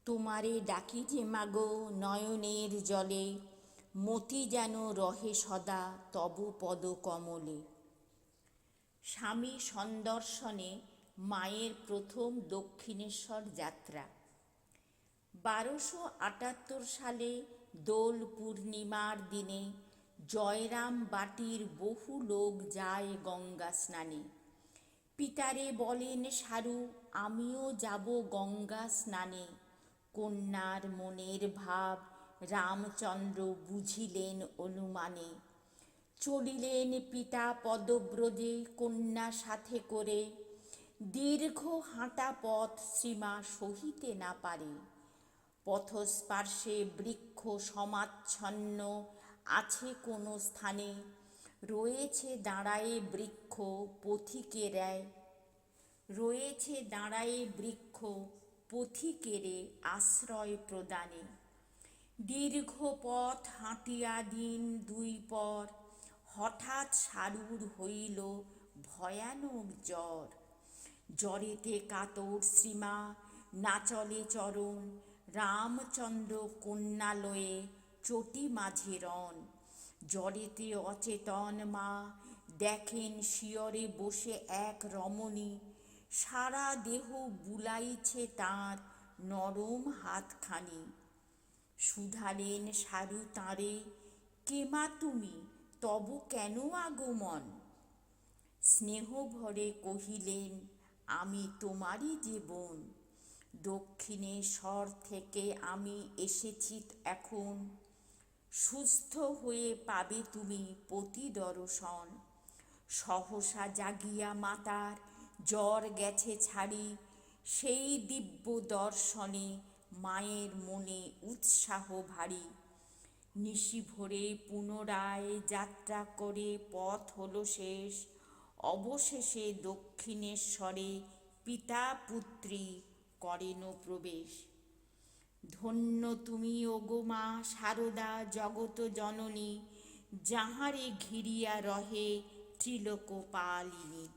তোমারে ডাকি যে মাগো নয়নের জলে, মতি যেন রহে সদা তব পদ কমলে। স্বামী সন্দর্শনে মায়ের প্রথম দক্ষিণেশ্বর যাত্রা। 1278 সালে দোল পূর্ণিমার দিনে জয়রাম বাটির বহু লোক যায় গঙ্গা স্নানে। পিতারে বলেন সারু, আমিও যাব গঙ্গা স্নানে। কন্যার মনের ভাব রামচন্দ্র বুঝিলেন অনুমানে। চলিলেন পিতা পদব্রজে কন্যা সাথে করে। দীর্ঘ হাঁটা পথ শ্রীমা সহিতে না পারে। পথস্পার্শ্বে বৃক্ষ সমাচ্ছন্ন আছে কোনো স্থানে। রয়েছে দাঁড়ায়ে বৃক্ষ পথিকেরায়, রয়েছে দাঁড়ায়ে বৃক্ষ পথিকেরে আশ্রয় প্রদানে। দীর্ঘ পথ হাঁটিয়া দিন দুই পর, হঠাৎ সারুর হইল ভয়ানক জ্বর। জ্বরেতে কাতর শ্রীমা, নাচলে চরণ। রামচন্দ্র কন্যালয়ে চটি মাঝে রণ। জ্বরেতে অচেতন মা, দেখেন শিয়রে বসে এক রমণী। সারা দেহ বুলাইছে তাঁর নরম হাতখানি। শুধালেন সারু তাঁরে, কে মা তুমি, তব কেন আগমন? স্নেহ ভরে কহিলেন, আমি তোমারই যে বোন। দক্ষিণেশ্বর থেকে আমি এসেছি এখন। সুস্থ হয়ে পাবে তুমি পতি দর্শন। সহসা জাগিয়া মাতার জ্বর গেছে ছাড়ি। সেই দিব্য দর্শনে মায়ের মনে উৎসাহ ভারী। নিশি ভোরে পুনরায় যাত্রা করে পথ হলো শেষ। অবশেষে দক্ষিণেশ্বরে পিতা পুত্রী করেন প্রবেশ। ধন্য তুমি ওগো মা সারদা জগত জননী, যাহারে ঘিরিয়া রহে ত্রিলোকপালিনী।